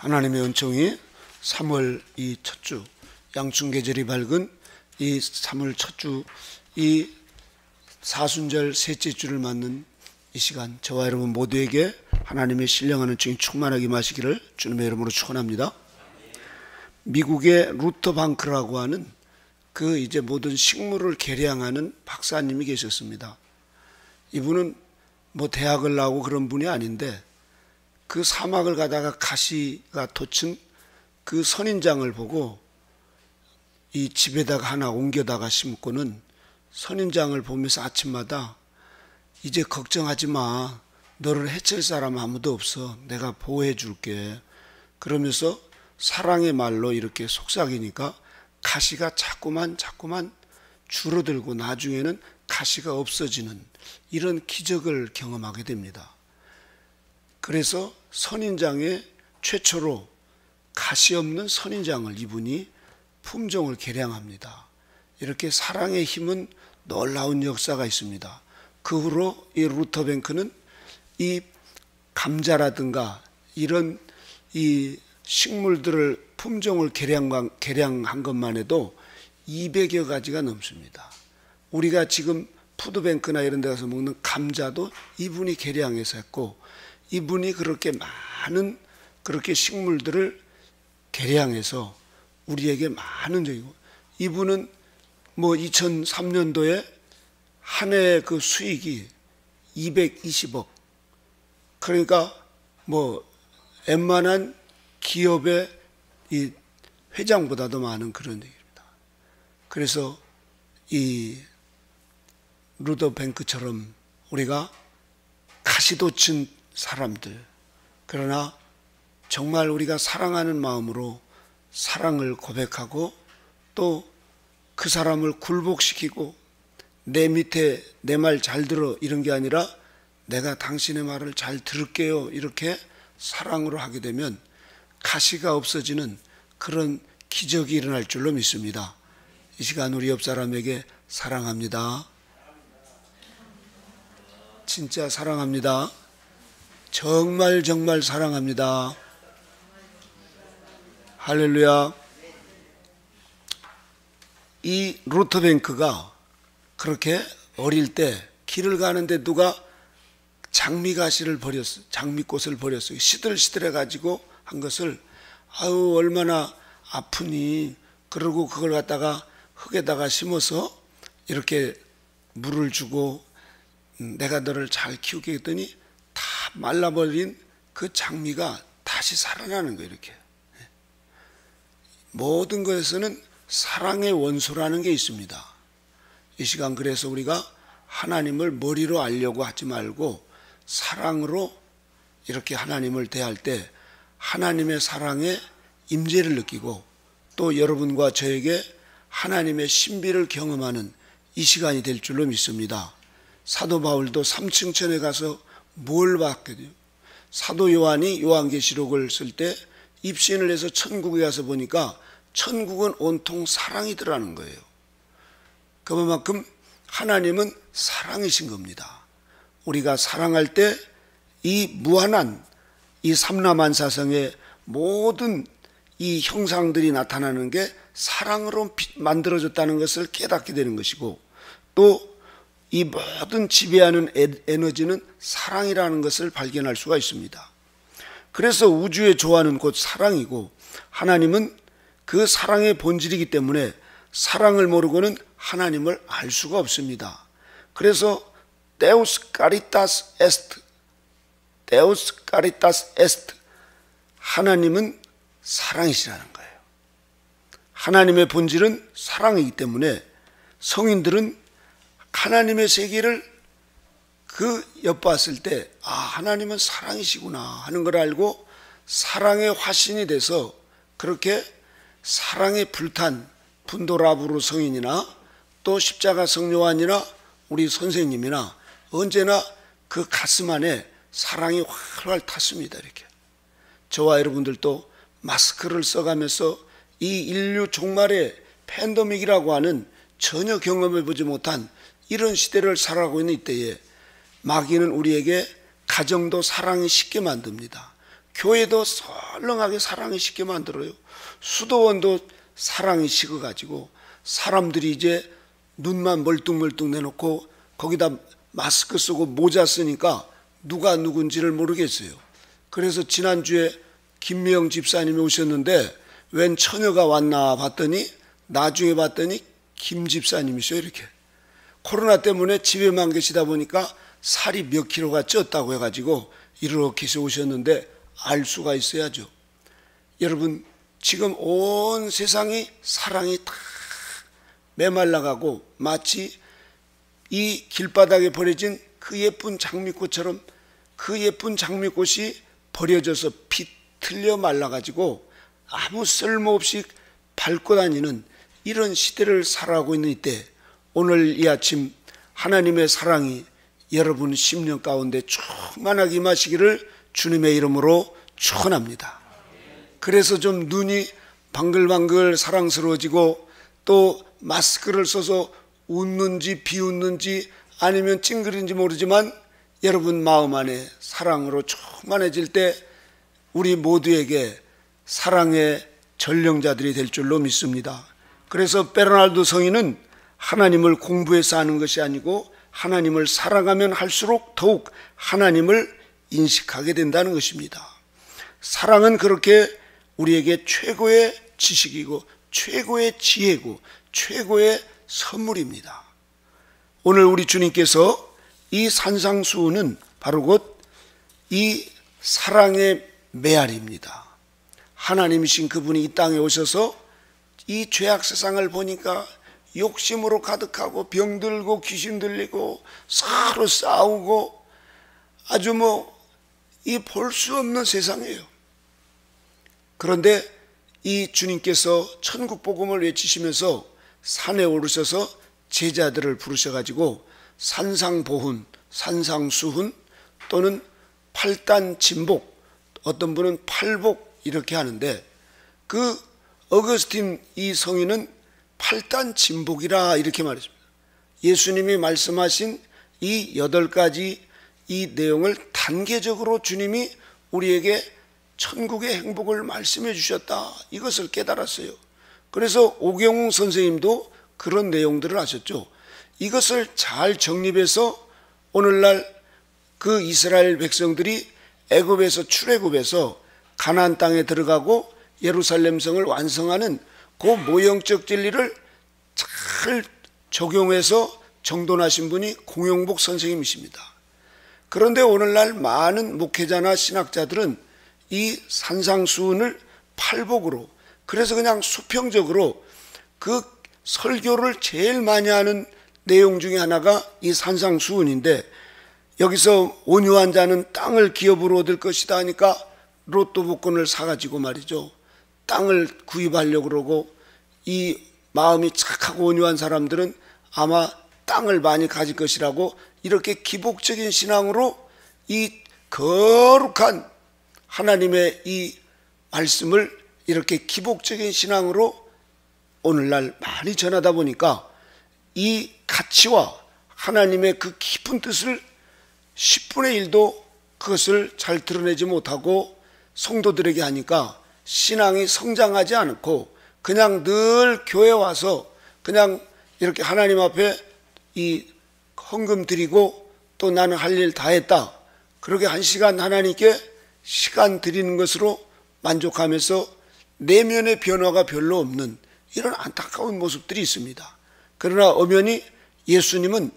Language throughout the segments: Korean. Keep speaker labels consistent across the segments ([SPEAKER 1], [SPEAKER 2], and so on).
[SPEAKER 1] 하나님의 은총이 3월 이 첫 주, 양춘계절이 밝은 이 3월 첫 주, 이 사순절 셋째 주를 맞는 이 시간, 저와 여러분 모두에게 하나님의 신령한 은총이 충만하게 마시기를 주님의 이름으로 축원합니다. 미국의 루터 뱅크라고 하는 그 이제 모든 식물을 개량하는 박사님이 계셨습니다. 이분은 뭐 대학을 나오고 그런 분이 아닌데 그 사막을 가다가 가시가 돋친 그 선인장을 보고 이 집에다가 하나 옮겨다가 심고는 선인장을 보면서 아침마다 이제 걱정하지 마. 너를 해칠 사람 아무도 없어. 내가 보호해 줄게. 그러면서 사랑의 말로 이렇게 속삭이니까 가시가 자꾸만 줄어들고 나중에는 가시가 없어지는 이런 기적을 경험하게 됩니다. 그래서 선인장의 최초로 가시 없는 선인장을 이분이 품종을 개량합니다. 이렇게 사랑의 힘은 놀라운 역사가 있습니다. 그 후로 이 루터 뱅크는 이 감자라든가 이런 이 식물들을 품종을 개량한 것만 해도 200여 가지가 넘습니다. 우리가 지금 푸드뱅크나 이런 데 가서 먹는 감자도 이분이 개량해서 했고, 이분이 그렇게 많은 그렇게 식물들을 개량해서 우리에게 많은 적이고, 이분은 뭐 2003년도에 한 해 그 수익이 220억, 그러니까 뭐 웬만한 기업의 이 회장보다도 많은 그런 얘기입니다. 그래서 이 루터 뱅크처럼 우리가 가시돋친 사람들, 그러나 정말 우리가 사랑하는 마음으로 사랑을 고백하고 또 그 사람을 굴복시키고 내 밑에 내 말 잘 들어 이런 게 아니라 내가 당신의 말을 잘 들을게요 이렇게 사랑으로 하게 되면 가시가 없어지는 그런 기적이 일어날 줄로 믿습니다. 이 시간 우리 옆 사람에게 사랑합니다. 진짜 사랑합니다. 정말 사랑합니다. 할렐루야. 이 루터 뱅크가 그렇게 어릴 때 길을 가는데 누가 장미가시를 버렸어요. 장미꽃을 버렸어요. 시들시들해 가지고 한 것을 아유 얼마나 아프니, 그러고 그걸 갖다가 흙에다가 심어서 이렇게 물을 주고 내가 너를 잘 키우게 했더니 다 말라버린 그 장미가 다시 살아나는 거예요. 이렇게 모든 것에서는 사랑의 원소라는 게 있습니다. 이 시간 그래서 우리가 하나님을 머리로 알려고 하지 말고 사랑으로 이렇게 하나님을 대할 때 하나님의 사랑의 임재를 느끼고 또 여러분과 저에게 하나님의 신비를 경험하는 이 시간이 될 줄로 믿습니다. 사도 바울도 삼층천에 가서 뭘 받게 돼요? 사도 요한이 요한계시록을 쓸 때 입신을 해서 천국에 가서 보니까 천국은 온통 사랑이더라는 거예요. 그만큼 하나님은 사랑이신 겁니다. 우리가 사랑할 때 이 무한한 이 삼라만사성의 모든 이 형상들이 나타나는 게 사랑으로 만들어졌다는 것을 깨닫게 되는 것이고, 또 이 모든 지배하는 에너지는 사랑이라는 것을 발견할 수가 있습니다. 그래서 우주의 조화는 곧 사랑이고 하나님은 그 사랑의 본질이기 때문에 사랑을 모르고는 하나님을 알 수가 없습니다. 그래서 Deus caritas est, Deus caritas est, 하나님은 사랑이시라는 거예요. 하나님의 본질은 사랑이기 때문에 성인들은 하나님의 세계를 엿봤을 때 하나님은 사랑이시구나 하는 걸 알고 사랑의 화신이 돼서 그렇게 사랑에 불탄 분도라브루 성인이나 또 십자가 성요한이나 우리 선생님이나 언제나 그 가슴 안에 사랑이 활활 탔습니다. 이렇게 저와 여러분들도 마스크를 써가면서 이 인류 종말의 팬데믹이라고 하는 전혀 경험해보지 못한 이런 시대를 살아가고 있는 이때에 마귀는 우리에게 가정도 사랑이 쉽게 만듭니다. 교회도 설렁하게 사랑이 식게 만들어요. 수도원도 사랑이 식어가지고 사람들이 이제 눈만 멀뚱멀뚱 내놓고 거기다 마스크 쓰고 모자 쓰니까 누가 누군지를 모르겠어요. 그래서 지난주에 김미영 집사님이 오셨는데 웬 처녀가 왔나 봤더니 나중에 봤더니 김 집사님이셔. 이렇게 코로나 때문에 집에만 계시다 보니까 살이 몇 킬로가 쪘다고 해가지고 이렇게 오셨는데 알 수가 있어야죠. 여러분, 지금 온 세상이 사랑이 다 메말라가고 마치 이 길바닥에 버려진 그 예쁜 장미꽃처럼 그 예쁜 장미꽃이 버려져서 비틀려 말라가지고 아무 쓸모없이 밟고 다니는 이런 시대를 살아가고 있는 이때, 오늘 이 아침 하나님의 사랑이 여러분 심령 가운데 충만하게 임하시기를 주님의 이름으로 축원합니다. 그래서 좀 눈이 방글방글 사랑스러워지고 또 마스크를 써서 웃는지 비웃는지 아니면 찡그린지 모르지만 여러분 마음 안에 사랑으로 충만해질 때 우리 모두에게 사랑의 전령자들이 될 줄로 믿습니다. 그래서 베르나르도 성인은 하나님을 공부해서 아는 것이 아니고 하나님을 사랑하면 할수록 더욱 하나님을 인식하게 된다는 것입니다. 사랑은 그렇게 우리에게 최고의 지식이고 최고의 지혜고 최고의 선물입니다. 오늘 우리 주님께서 이 산상수훈은 바로 곧 이 사랑의 메아리입니다. 하나님이신 그분이 이 땅에 오셔서 이 죄악 세상을 보니까 욕심으로 가득하고 병들고 귀신 들리고 서로 싸우고 아주 이 볼 수 없는 세상이에요. 그런데 이 주님께서 천국 복음을 외치시면서 산에 오르셔서 제자들을 부르셔가지고 산상보훈, 산상수훈 또는 팔단진복, 어떤 분은 팔복 이렇게 하는데 그 어거스틴 이 성인은 팔단진복이라 이렇게 말했습니다. 예수님이 말씀하신 이 8가지 이 내용을 단계적으로 주님이 우리에게 천국의 행복을 말씀해 주셨다, 이것을 깨달았어요. 그래서 오경웅 선생님도 그런 내용들을 하셨죠. 이것을 잘 정립해서 오늘날 그 이스라엘 백성들이 애굽에서 출애굽해서 가나안 땅에 들어가고 예루살렘 성을 완성하는 그 모형적 진리를 잘 적용해서 정돈하신 분이 공용복 선생님이십니다. 그런데 오늘날 많은 목회자나 신학자들은 이 산상수훈을 팔복으로, 그래서 그냥 수평적으로 그 설교를 제일 많이 하는 내용 중에 하나가 이 산상수훈인데, 여기서 온유한 자는 땅을 기업으로 얻을 것이다 하니까 로또 복권을 사가지고 말이죠, 땅을 구입하려고 그러고, 이 마음이 착하고 온유한 사람들은 아마 땅을 많이 가질 것이라고 이렇게 기복적인 신앙으로 이 거룩한 하나님의 이 말씀을 이렇게 기복적인 신앙으로 오늘날 많이 전하다 보니까 이 가치와 하나님의 그 깊은 뜻을 10분의 1도 그것을 잘 드러내지 못하고 성도들에게 하니까 신앙이 성장하지 않고 그냥 늘 교회 와서 그냥 이렇게 하나님 앞에 이 헌금 드리고 또 나는 할 일 다 했다, 그렇게 1시간 하나님께 시간 드리는 것으로 만족하면서 내면의 변화가 별로 없는 이런 안타까운 모습들이 있습니다. 그러나 엄연히 예수님은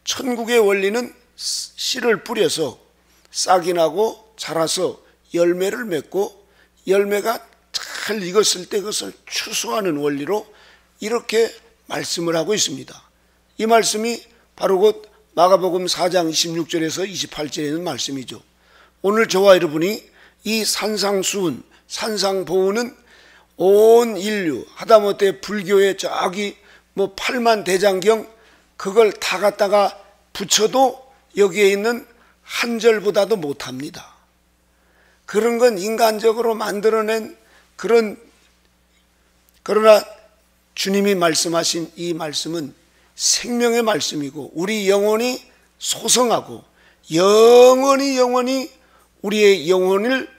[SPEAKER 1] 천국의 원리는 씨를 뿌려서 싹이 나고 자라서 열매를 맺고 열매가 잘 익었을 때 그것을 추수하는 원리로 이렇게 말씀을 하고 있습니다. 이 말씀이 바로 곧 마가복음 4장 26절에서 28절에 있는 말씀이죠. 오늘 저와 여러분이 이 산상수훈, 산상보훈은 온 인류, 하다못해 불교의 저기 8만 대장경 그걸 다 갖다가 붙여도 여기에 있는 한 절보다도 못합니다. 그런 건 인간적으로 만들어낸 그러나 주님이 말씀하신 이 말씀은 생명의 말씀이고 우리 영혼이 소성하고 영원히 우리의 영혼을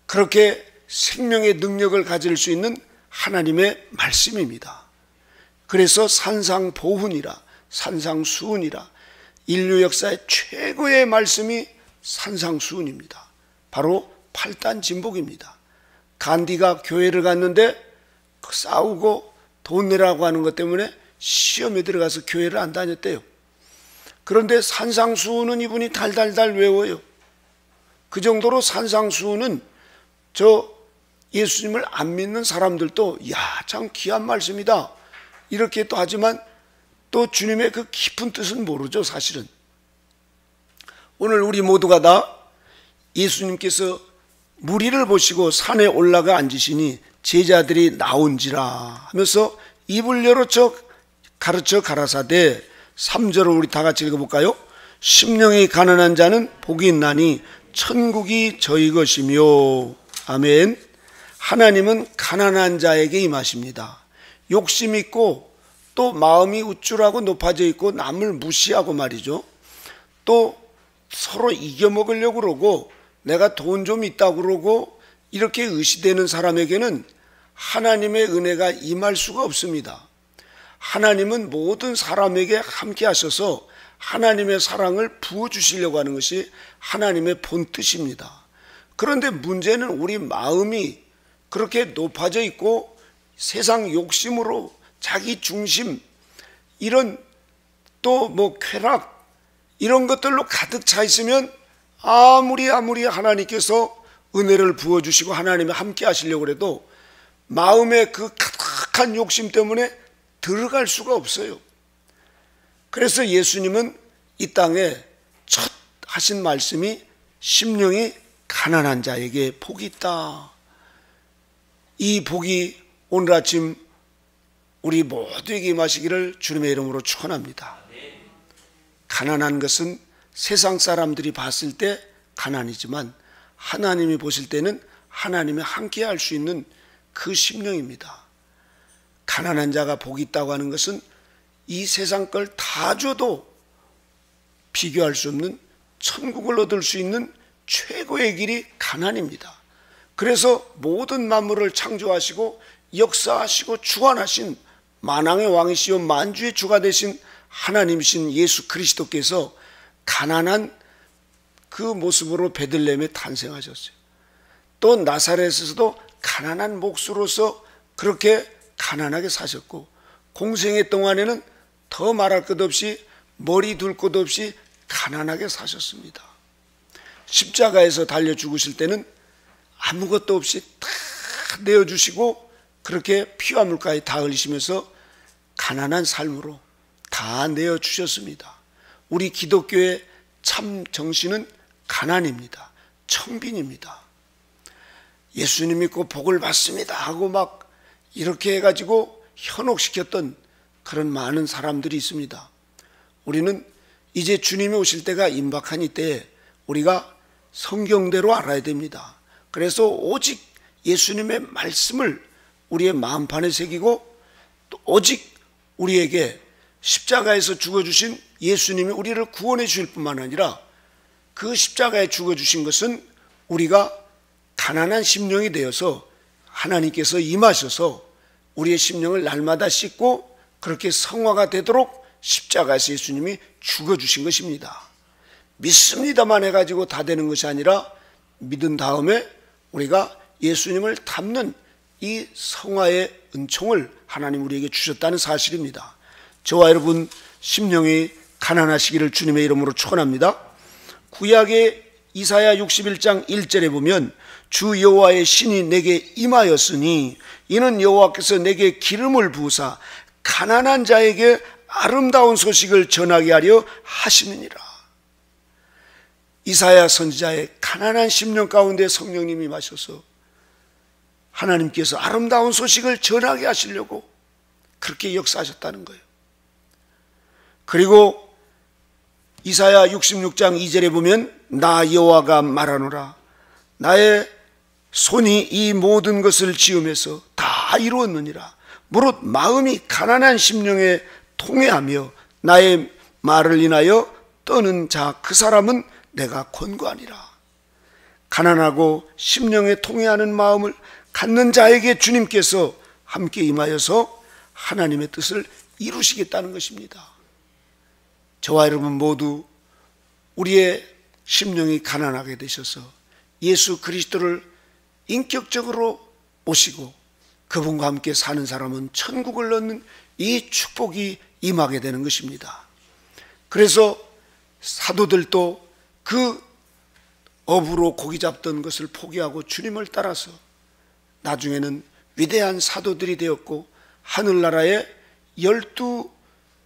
[SPEAKER 1] 그렇게 생명의 능력을 가질 수 있는 하나님의 말씀입니다. 그래서 산상보훈이라, 산상수훈이라, 인류 역사의 최고의 말씀이 산상수훈입니다. 바로 팔단진복입니다. 간디가 교회를 갔는데 싸우고 돈 내라고 하는 것 때문에 시험에 들어가서 교회를 안 다녔대요. 그런데 산상수훈은 이분이 달달달 외워요. 그 정도로 산상수훈은 저 예수님을 안 믿는 사람들도 야, 참 귀한 말씀이다 이렇게 또 하지만 또 주님의 그 깊은 뜻은 모르죠. 사실은 오늘 우리 모두가 다 예수님께서 무리를 보시고 산에 올라가 앉으시니 제자들이 나온지라 하면서 입을 열어쳐 가르쳐 가라사대 3절을 우리 다 같이 읽어볼까요? 심령이 가난한 자는 복이 있나니 천국이 저희 것이며. 아멘. 하나님은 가난한 자에게 임하십니다. 욕심 있고 또 마음이 우쭐하고 높아져 있고 남을 무시하고 말이죠. 또 서로 이겨먹으려고 그러고 내가 돈 좀 있다고 그러고 이렇게 의시되는 사람에게는 하나님의 은혜가 임할 수가 없습니다. 하나님은 모든 사람에게 함께 하셔서 하나님의 사랑을 부어주시려고 하는 것이 하나님의 본뜻입니다. 그런데 문제는 우리 마음이 그렇게 높아져 있고 세상 욕심으로 자기 중심 이런 또 뭐 쾌락 이런 것들로 가득 차 있으면 아무리 하나님께서 은혜를 부어주시고 하나님이 함께 하시려고 해도 마음의 그 가득한 욕심 때문에 들어갈 수가 없어요. 그래서 예수님은 이 땅에 첫 하신 말씀이 심령이 가난한 자에게 복이 있다. 이 복이 오늘 아침 우리 모두에게 임하시기를 주님의 이름으로 축원합니다. 가난한 것은 세상 사람들이 봤을 때 가난이지만 하나님이 보실 때는 하나님이 함께 할 수 있는 그 심령입니다. 가난한 자가 복이 있다고 하는 것은 이 세상 걸 다 줘도 비교할 수 없는 천국을 얻을 수 있는 최고의 길이 가난입니다. 그래서 모든 만물을 창조하시고 역사하시고 주관하신 만왕의 왕이시요 만주의 주가 되신 하나님이신 예수 그리스도께서 가난한 그 모습으로 베들레헴에 탄생하셨어요. 또 나사렛에서도 가난한 몫으로서 그렇게 가난하게 사셨고 공생애 동안에는 더 말할 것 없이 머리 둘 것 없이 가난하게 사셨습니다. 십자가에서 달려 죽으실 때는 아무것도 없이 다 내어주시고 그렇게 피와 물까지 다 흘리시면서 가난한 삶으로 다 내어주셨습니다. 우리 기독교의 참 정신은 가난입니다. 청빈입니다. 예수님 믿고 복을 받습니다 하고 막 이렇게 해가지고 현혹시켰던 그런 많은 사람들이 있습니다. 우리는 이제 주님이 오실 때가 임박한 이때에 우리가 성경대로 알아야 됩니다. 그래서 오직 예수님의 말씀을 우리의 마음판에 새기고 또 오직 우리에게 십자가에서 죽어주신 예수님이 우리를 구원해 주실 뿐만 아니라 그 십자가에 죽어주신 것은 우리가 가난한 심령이 되어서 하나님께서 임하셔서 우리의 심령을 날마다 씻고 그렇게 성화가 되도록 십자가에서 예수님이 죽어주신 것입니다. 믿습니다만 해가지고 다 되는 것이 아니라 믿은 다음에 우리가 예수님을 닮는 이 성화의 은총을 하나님 우리에게 주셨다는 사실입니다. 저와 여러분 심령이 가난하시기를 주님의 이름으로 축원합니다. 구약의 이사야 61장 1절에 보면 주 여호와의 신이 내게 임하였으니 이는 여호와께서 내게 기름을 부으사 가난한 자에게 아름다운 소식을 전하게 하려 하시느니라. 이사야 선지자의 가난한 심령 가운데 성령님이 임하셔서 하나님께서 아름다운 소식을 전하게 하시려고 그렇게 역사하셨다는 거예요. 그리고 이사야 66장 2절에 보면 나 여호와가 말하노라 나의 손이 이 모든 것을 지으면서 다 이루었느니라. 무릇 마음이 가난한 심령에 통회하며 나의 말을 인하여 떠는 자 그 사람은 내가 권고하니라. 가난하고 심령에 통회하는 마음을 갖는 자에게 주님께서 함께 임하여서 하나님의 뜻을 이루시겠다는 것입니다. 저와 여러분 모두 우리의 심령이 가난하게 되셔서 예수 그리스도를 인격적으로 모시고 그분과 함께 사는 사람은 천국을 얻는 이 축복이 임하게 되는 것입니다. 그래서 사도들도 그 어부로 고기 잡던 것을 포기하고 주님을 따라서 나중에는 위대한 사도들이 되었고 하늘나라의 12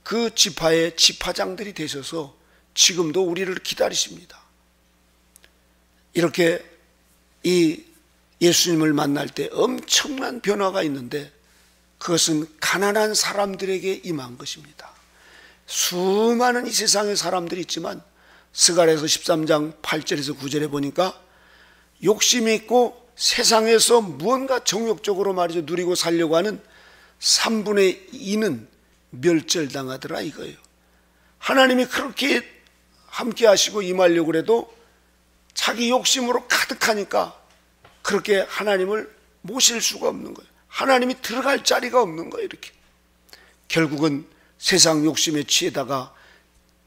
[SPEAKER 1] 그 지파의 지파장들이 되셔서 지금도 우리를 기다리십니다. 이렇게 이 예수님을 만날 때 엄청난 변화가 있는데 그것은 가난한 사람들에게 임한 것입니다. 수많은 이 세상의 사람들이 있지만 스가랴서 13장 8절에서 9절에 보니까 욕심이 있고 세상에서 무언가 정욕적으로 말이죠 누리고 살려고 하는 3분의 2는 멸절당하더라 이거예요. 하나님이 그렇게 함께 하시고 임하려고 해도 자기 욕심으로 가득하니까 그렇게 하나님을 모실 수가 없는 거예요. 하나님이 들어갈 자리가 없는 거예요. 이렇게 결국은 세상 욕심에 취해다가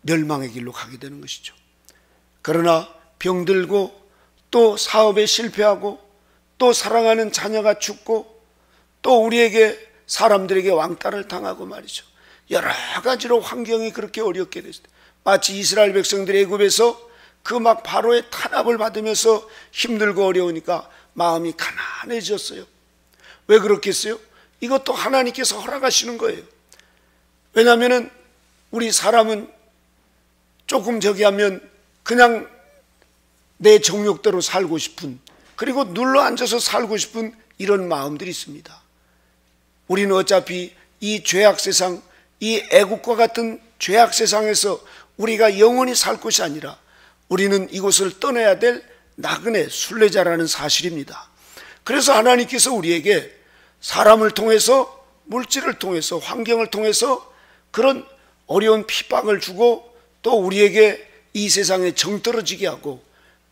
[SPEAKER 1] 멸망의 길로 가게 되는 것이죠. 그러나 병들고 또 사업에 실패하고 또 사랑하는 자녀가 죽고 또 우리에게 사람들에게 왕따를 당하고 말이죠. 여러 가지로 환경이 그렇게 어렵게 됐을 때 마치 이스라엘 백성들이 애굽에서 그 막 바로의 탄압을 받으면서 힘들고 어려우니까 마음이 가난해졌어요. 왜 그렇겠어요? 이것도 하나님께서 허락하시는 거예요. 왜냐하면 우리 사람은 조금 저기 하면 그냥 내 정욕대로 살고 싶은 그리고 눌러 앉아서 살고 싶은 이런 마음들이 있습니다. 우리는 어차피 이 죄악 세상, 이 애국과 같은 죄악 세상에서 우리가 영원히 살 것이 아니라 우리는 이곳을 떠나야 될 나그네 순례자라는 사실입니다. 그래서 하나님께서 우리에게 사람을 통해서 물질을 통해서 환경을 통해서 그런 어려운 핍박을 주고 또 우리에게 이 세상에 정떨어지게 하고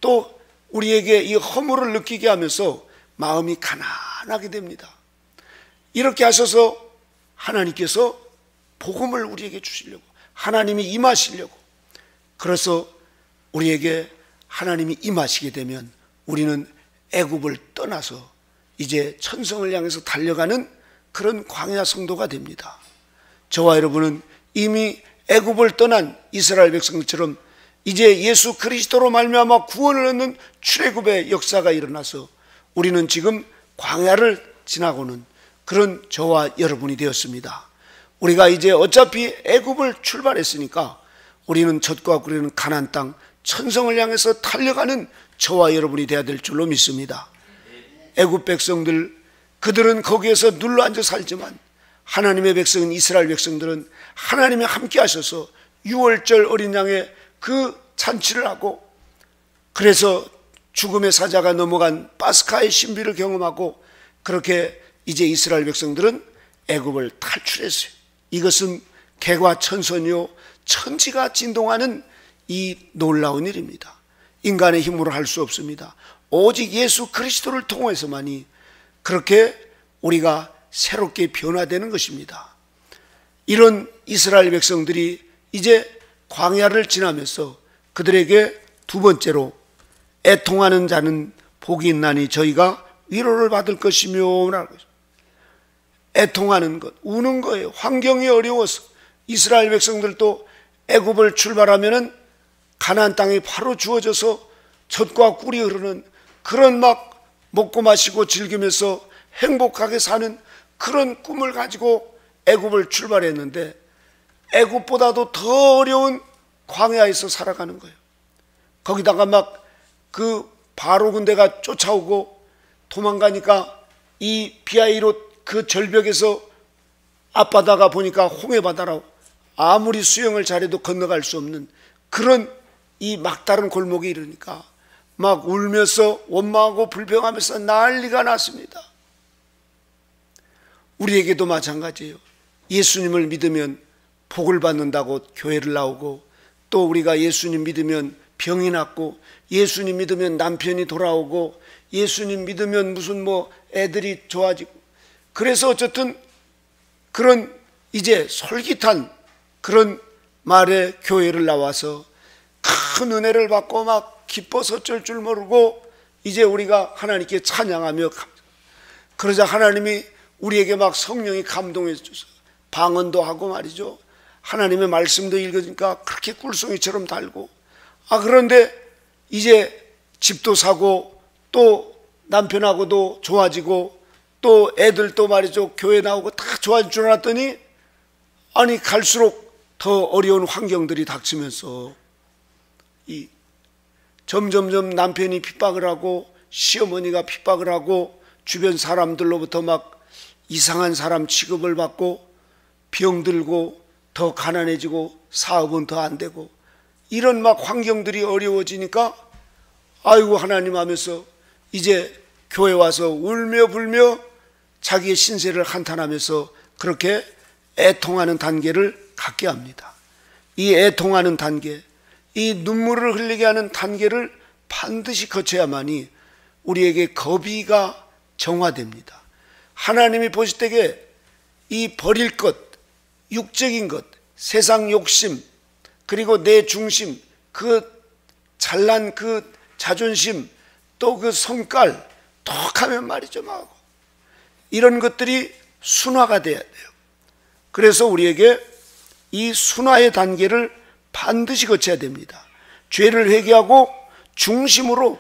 [SPEAKER 1] 또 우리에게 이 허물을 느끼게 하면서 마음이 가난하게 됩니다. 이렇게 하셔서 하나님께서 복음을 우리에게 주시려고 하나님이 임하시려고 그래서 우리에게 하나님이 임하시게 되면 우리는 애굽을 떠나서 이제 천성을 향해서 달려가는 그런 광야 성도가 됩니다. 저와 여러분은 이미 애굽을 떠난 이스라엘 백성들처럼 이제 예수 그리스도로 말미암아 구원을 얻는 출애굽의 역사가 일어나서 우리는 지금 광야를 지나고는 그런 저와 여러분이 되었습니다. 우리가 이제 어차피 애굽을 출발했으니까 우리는 젖과 꿀이는 가나안 땅 천성을 향해서 달려가는 저와 여러분이 되어야 될 줄로 믿습니다. 애굽 백성들 그들은 거기에서 눌러앉아 살지만 하나님의 백성인 이스라엘 백성들은 하나님이 함께 하셔서 6월절 어린 양의 그 잔치를 하고 그래서 죽음의 사자가 넘어간 파스카의 신비를 경험하고 그렇게 이제 이스라엘 백성들은 애굽을 탈출했어요. 이것은 개과천선이요 천지가 진동하는 이 놀라운 일입니다. 인간의 힘으로 할 수 없습니다. 오직 예수 그리스도를 통해서만이 그렇게 우리가 새롭게 변화되는 것입니다. 이런 이스라엘 백성들이 이제 광야를 지나면서 그들에게 두 번째로 애통하는 자는 복이 있나니 저희가 위로를 받을 것이며 라고 애통하는 것, 우는 거예요. 환경이 어려워서 이스라엘 백성들도 애굽을 출발하면은 가나안 땅이 바로 주어져서 젖과 꿀이 흐르는 그런 막 먹고 마시고 즐기면서 행복하게 사는 그런 꿈을 가지고 애굽을 출발했는데 애굽보다도 더 어려운 광야에서 살아가는 거예요. 거기다가 막 그 바로 군대가 쫓아오고 도망가니까 이 비하이롯 그 절벽에서 앞바다가 보니까 홍해바다라고 아무리 수영을 잘해도 건너갈 수 없는 그런 이 막다른 골목에 이르니까 막 울면서 원망하고 불평하면서 난리가 났습니다. 우리에게도 마찬가지예요. 예수님을 믿으면 복을 받는다고 교회를 나오고 또 우리가 예수님 믿으면 병이 낫고, 예수님 믿으면 남편이 돌아오고, 예수님 믿으면 무슨 뭐 애들이 좋아지고, 그래서 어쨌든 그런 이제 솔깃한 그런 말에 교회를 나와서 큰 은혜를 받고 막 기뻐서 어쩔 줄 모르고 이제 우리가 하나님께 찬양하며, 그러자 하나님이 우리에게 막 성령이 감동해 주셔서 방언도 하고 말이죠. 하나님의 말씀도 읽으니까 그렇게 꿀송이처럼 달고, 그런데 이제 집도 사고 또 남편하고도 좋아지고 또 애들도 말이죠, 교회 나오고 다 좋아질 줄 알았더니 아니 갈수록 더 어려운 환경들이 닥치면서 점점점 남편이 핍박을 하고 시어머니가 핍박을 하고 주변 사람들로부터 막 이상한 사람 취급을 받고 병들고 더 가난해지고 사업은 더 안 되고, 이런 막 환경들이 어려워지니까 아이고 하나님 하면서 이제 교회 와서 울며 불며 자기의 신세를 한탄하면서 그렇게 애통하는 단계를 갖게 합니다. 이 애통하는 단계, 이 눈물을 흘리게 하는 단계를 반드시 거쳐야만이 우리에게 거비가 정화됩니다. 하나님이 보실 때에 이 버릴 것, 육적인 것, 세상 욕심, 그리고 내 중심, 그 잘난 그 자존심, 또 그 성깔, 톡하면 말이죠 막 이런 것들이 순화가 돼야 돼요. 그래서 우리에게 이 순화의 단계를 반드시 거쳐야 됩니다. 죄를 회개하고 중심으로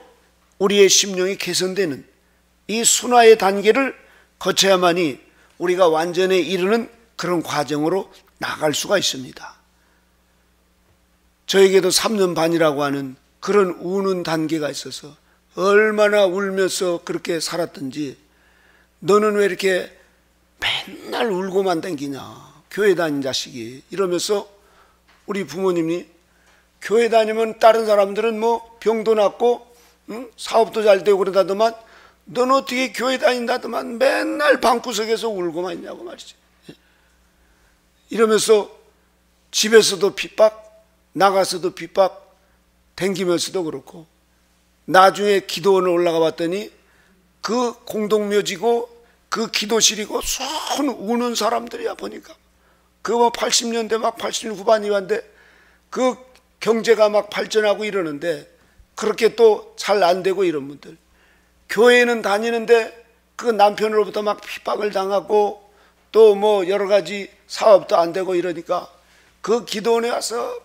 [SPEAKER 1] 우리의 심령이 개선되는 이 순화의 단계를 거쳐야만이 우리가 완전에 이르는 그런 과정으로 나갈 수가 있습니다. 저에게도 3년 반이라고 하는 그런 우는 단계가 있어서 얼마나 울면서 그렇게 살았던지, 너는 왜 이렇게 맨날 울고만 댕기냐, 교회 다닌 자식이, 이러면서 우리 부모님이 교회 다니면 다른 사람들은 뭐 병도 낫고 사업도 잘 되고 그러다더만 너는 어떻게 교회 다닌다더만 맨날 방구석에서 울고만 있냐고 말이지. 이러면서 집에서도 핍박, 나가서도 핍박, 댕기면서도 그렇고, 나중에 기도원을 올라가 봤더니 그 공동묘지고 그 기도실이고 손 우는 사람들이야. 보니까 그거 뭐 80년대 막 80년 후반이었는데 그 경제가 막 발전하고 이러는데 그렇게 또 잘 안 되고 이런 분들, 교회는 다니는데 그 남편으로부터 막 핍박을 당하고 또 뭐 여러 가지 사업도 안 되고 이러니까 그 기도원에 와서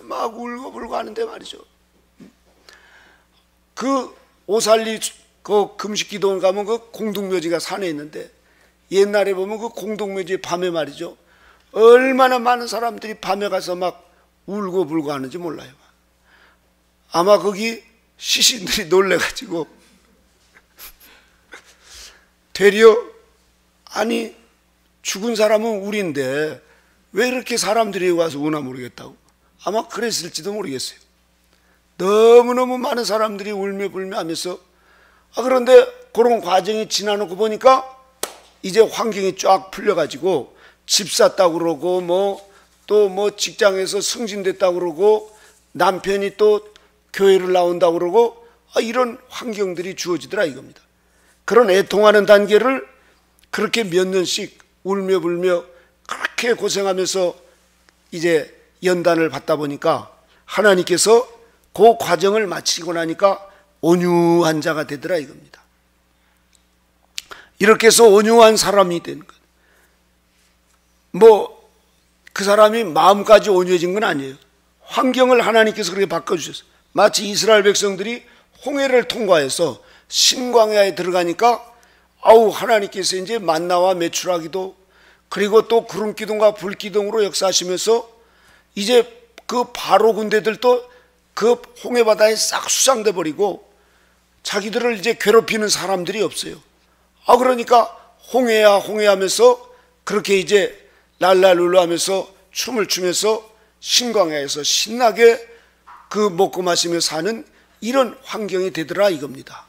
[SPEAKER 1] 막 울고불고 하는데 말이죠. 그 오살리 그 금식 기도원 가면 그 공동묘지가 산에 있는데, 옛날에 보면 그 공동묘지 밤에 말이죠, 얼마나 많은 사람들이 밤에 가서 막 울고불고 하는지 몰라요. 아마 거기 시신들이 놀래가지고 되려, 아니 죽은 사람은 우리인데 왜 이렇게 사람들이 와서 우나 모르겠다고, 아마 그랬을지도 모르겠어요. 너무너무 많은 사람들이 울며 불며 하면서, 그런데 그런 과정이 지나놓고 보니까 이제 환경이 쫙 풀려가지고 집 샀다고 그러고 뭐 또 뭐 직장에서 승진됐다고 그러고 남편이 또 교회를 나온다고 그러고 이런 환경들이 주어지더라 이겁니다. 그런 애통하는 단계를 그렇게 몇 년씩 울며 불며 그렇게 고생하면서 이제 연단을 받다 보니까 하나님께서 그 과정을 마치고 나니까 온유한 자가 되더라 이겁니다. 이렇게 해서 온유한 사람이 된 것. 뭐 그 사람이 마음까지 온유해진 건 아니에요. 환경을 하나님께서 그렇게 바꿔주셨어요. 마치 이스라엘 백성들이 홍해를 통과해서 신광야에 들어가니까 하나님께서 이제 만나와 메추라기도, 그리고 또 구름기둥과 불기둥으로 역사하시면서 이제 그 바로 군대들도 그 홍해 바다에 싹 수장돼 버리고 자기들을 이제 괴롭히는 사람들이 없어요. 그러니까 홍해야 홍해 하면서 그렇게 이제 랄랄룰루 하면서 춤을 추면서 신광야에서 신나게 그 먹고 마시며 사는 이런 환경이 되더라 이겁니다.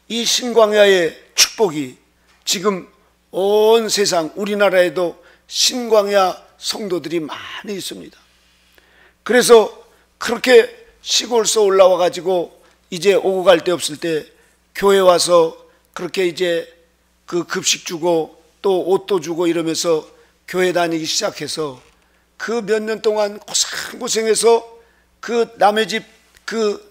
[SPEAKER 1] 이 신광야의 축복이 지금 온 세상 우리나라에도 신광야 성도들이 많이 있습니다. 그래서 그렇게 시골서 올라와 가지고 이제 오고 갈 데 없을 때 교회 와서 그렇게 이제 그 급식 주고 또 옷도 주고 이러면서 교회 다니기 시작해서 그 몇 년 동안 고생해서 그 남의 집 그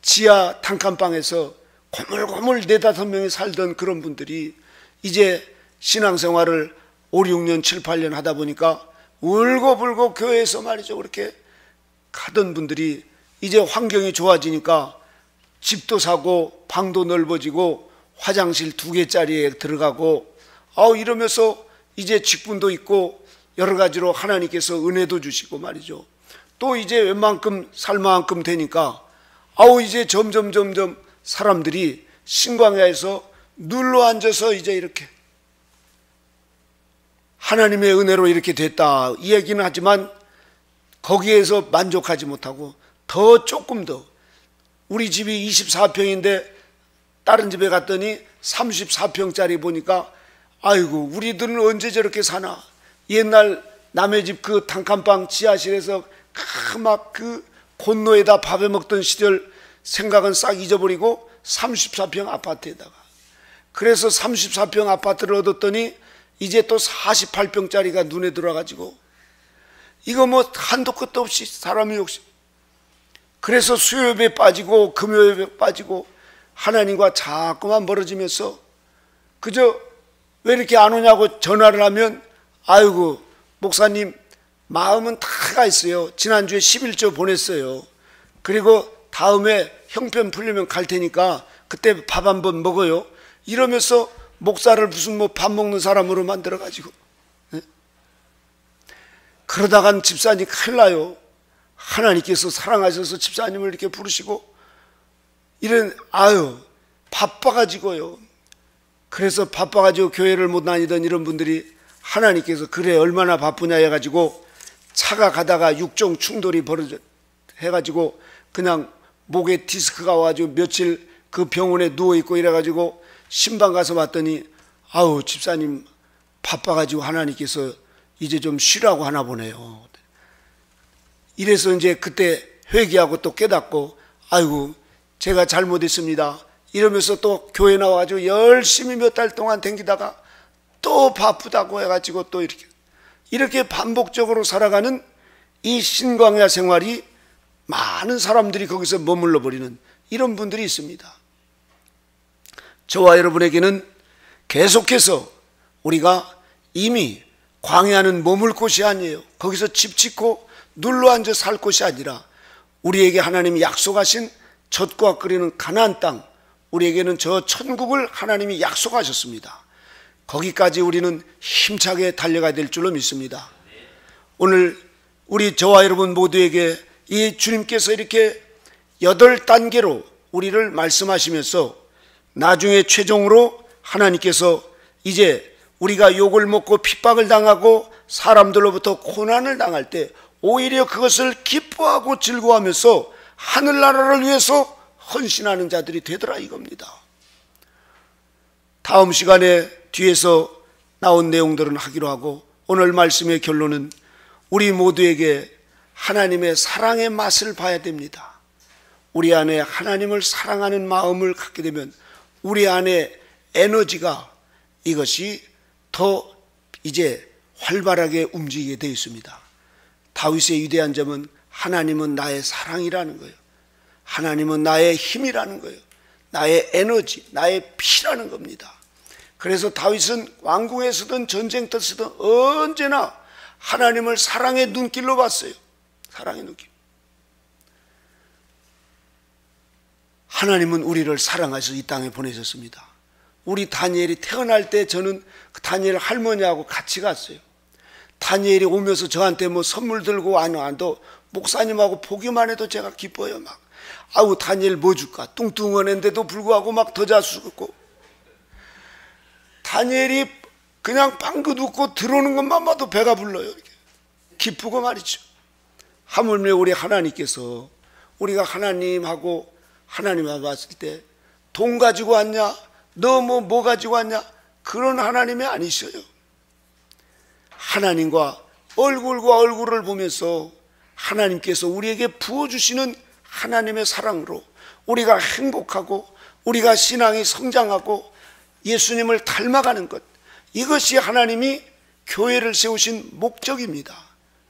[SPEAKER 1] 지하 단칸방에서 고물고물 4-5명이 살던 그런 분들이 이제 신앙생활을 5, 6년, 7, 8년 하다 보니까 울고불고 교회에서 말이죠 그렇게 가던 분들이 이제 환경이 좋아지니까 집도 사고 방도 넓어지고 화장실 2개짜리에 들어가고 이러면서 이제 직분도 있고 여러 가지로 하나님께서 은혜도 주시고 말이죠. 또 이제 웬만큼 살만큼 되니까 이제 점점 사람들이 신광야에서 눌러 앉아서 이제 이렇게 하나님의 은혜로 이렇게 됐다 이 얘기는 하지만 거기에서 만족하지 못하고 더 조금 더 우리 집이 24평인데 다른 집에 갔더니 34평짜리 보니까 아이고 우리들은 언제 저렇게 사나. 옛날 남의 집 그 단칸방 지하실에서 막 그 곤로에다 밥해 먹던 시절 생각은 싹 잊어버리고 34평 아파트에다가 그래서 34평 아파트를 얻었더니 이제 또 48평짜리가 눈에 들어와가지고 이거 뭐 한도 끝도 없이 사람이 욕심. 그래서 수요예배 빠지고 금요예배 빠지고 하나님과 자꾸만 멀어지면서 그저 왜 이렇게 안 오냐고 전화를 하면 아이고 목사님 마음은 다 가 있어요. 지난주에 11조 보냈어요. 그리고 다음에 형편 풀리면 갈 테니까 그때 밥 한번 먹어요. 이러면서 목사를 무슨 뭐 밥 먹는 사람으로 만들어가지고 그러다간 집사님 큰일 나요. 하나님께서 사랑하셔서 집사님을 이렇게 부르시고 이런 바빠가지고요. 그래서 바빠가지고 교회를 못 다니던 이런 분들이 하나님께서 그래 얼마나 바쁘냐 해가지고 차가 가다가 육종 충돌이 벌어져 해가지고 그냥 목에 디스크가 와가지고 며칠 그 병원에 누워있고 이래가지고 신방 가서 봤더니 집사님 바빠가지고 하나님께서 이제 좀 쉬라고 하나 보네요. 이래서 이제 그때 회개하고 또 깨닫고 아이고 제가 잘못했습니다 이러면서 또 교회 나와가지고 열심히 몇 달 동안 댕기다가 또 바쁘다고 해가지고 또 이렇게 반복적으로 살아가는 이 신광야 생활이 많은 사람들이 거기서 머물러 버리는 이런 분들이 있습니다. 저와 여러분에게는 계속해서 우리가 이미 광야는 머물 곳이 아니에요. 거기서 집 짓고 눌러앉아 살 곳이 아니라 우리에게 하나님이 약속하신 젖과 끓이는 가나안 땅, 우리에게는 저 천국을 하나님이 약속하셨습니다. 거기까지 우리는 힘차게 달려가야 될 줄로 믿습니다. 오늘 우리 저와 여러분 모두에게 이 주님께서 이렇게 8단계로 우리를 말씀하시면서 나중에 최종으로 하나님께서 이제 우리가 욕을 먹고 핍박을 당하고 사람들로부터 고난을 당할 때 오히려 그것을 기뻐하고 즐거워하면서 하늘나라를 위해서 헌신하는 자들이 되더라 이겁니다. 다음 시간에 뒤에서 나온 내용들은 하기로 하고 오늘 말씀의 결론은 우리 모두에게 하나님의 사랑의 맛을 봐야 됩니다. 우리 안에 하나님을 사랑하는 마음을 갖게 되면 우리 안에 에너지가 이것이 더 이제 활발하게 움직이게 되어 있습니다. 다윗의 위대한 점은 하나님은 나의 사랑이라는 거예요. 하나님은 나의 힘이라는 거예요. 나의 에너지, 나의 피라는 겁니다. 그래서 다윗은 왕궁에서든 전쟁터서든 언제나 하나님을 사랑의 눈길로 봤어요. 사랑의 눈길. 하나님은 우리를 사랑하셔서 이 땅에 보내셨습니다. 우리 다니엘이 태어날 때 저는 그 다니엘 할머니하고 같이 갔어요. 다니엘이 오면서 저한테 뭐 선물 들고 안 와도 목사님하고 보기만 해도 제가 기뻐요. 막 다니엘 뭐 줄까? 뚱뚱한 애인데도 불구하고 막 더 자수고 다니엘이 그냥 빵긋 웃고 들어오는 것만 봐도 배가 불러요. 이렇게. 기쁘고 말이죠. 하물며 우리 하나님께서 우리가 하나님하고 봤을 때 돈 가지고 왔냐? 너 뭐 가지고 왔냐? 그런 하나님이 아니셔요. 하나님과 얼굴과 얼굴을 보면서 하나님께서 우리에게 부어주시는 하나님의 사랑으로 우리가 행복하고 우리가 신앙이 성장하고 예수님을 닮아가는 것, 이것이 하나님이 교회를 세우신 목적입니다.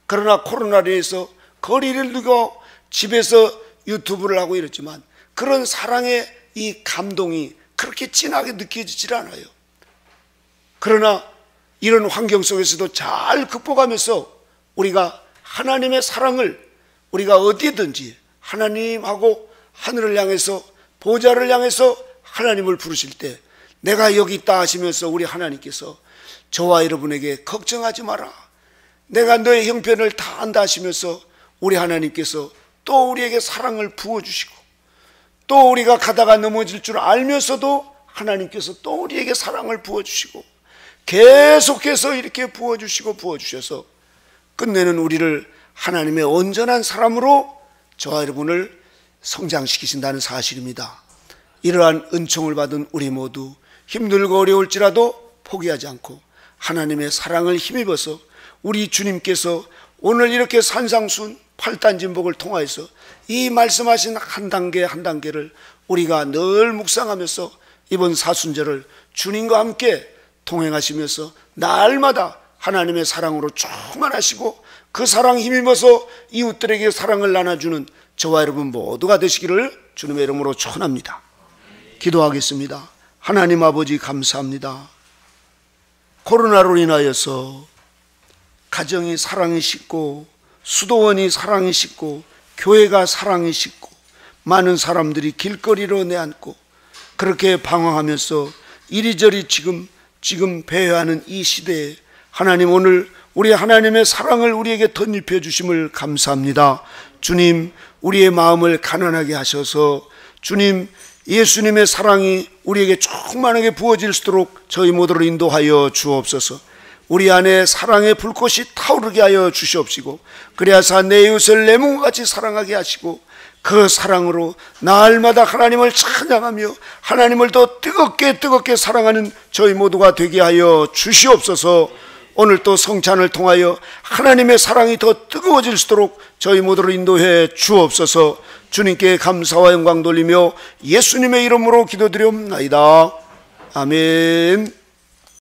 [SPEAKER 1] 그러나 코로나로 인해서 거리를 두고 집에서 유튜브를 하고 이랬지만 그런 사랑의 이 감동이 그렇게 진하게 느껴지질 않아요. 그러나 이런 환경 속에서도 잘 극복하면서 우리가 하나님의 사랑을 우리가 어디든지 하나님하고 하늘을 향해서 보좌를 향해서 하나님을 부르실 때 내가 여기 있다 하시면서 우리 하나님께서 저와 여러분에게 걱정하지 마라, 내가 너의 형편을 다 안다 하시면서 우리 하나님께서 또 우리에게 사랑을 부어주시고 또 우리가 가다가 넘어질 줄 알면서도 하나님께서 또 우리에게 사랑을 부어주시고 계속해서 이렇게 부어주셔서 끝내는 우리를 하나님의 온전한 사람으로 저와 여러분을 성장시키신다는 사실입니다. 이러한 은총을 받은 우리 모두 힘들고 어려울지라도 포기하지 않고 하나님의 사랑을 힘입어서 우리 주님께서 오늘 이렇게 산상순 8단진복을 통하여서 이 말씀하신 한 단계 한 단계를 우리가 늘 묵상하면서 이번 사순절을 주님과 함께 동행하시면서 날마다 하나님의 사랑으로 충만하시고 그 사랑 힘입어서 이웃들에게 사랑을 나눠주는 저와 여러분 모두가 되시기를 주님의 이름으로 축원합니다. 기도하겠습니다. 하나님 아버지 감사합니다. 코로나로 인하여서 가정이 사랑이 식고 수도원이 사랑이 식고 교회가 사랑이 식고 많은 사람들이 길거리로 내앉고 그렇게 방황하면서 이리저리 지금 배회하는 이 시대에 하나님 오늘 우리 하나님의 사랑을 우리에게 덧입혀 주심을 감사합니다. 주님, 우리의 마음을 가난하게 하셔서 주님 예수님의 사랑이 우리에게 충만하게 부어질 수 있도록 저희 모두를 인도하여 주옵소서. 우리 안에 사랑의 불꽃이 타오르게 하여 주시옵시고 그리하사 내 이웃을 내 몸과 같이 사랑하게 하시고 그 사랑으로 날마다 하나님을 찬양하며 하나님을 더 뜨겁게 사랑하는 저희 모두가 되게 하여 주시옵소서. 오늘 또 성찬을 통하여 하나님의 사랑이 더 뜨거워질 수 있도록 저희 모두를 인도해 주옵소서. 주님께 감사와 영광 돌리며 예수님의 이름으로 기도드리옵나이다. 아멘.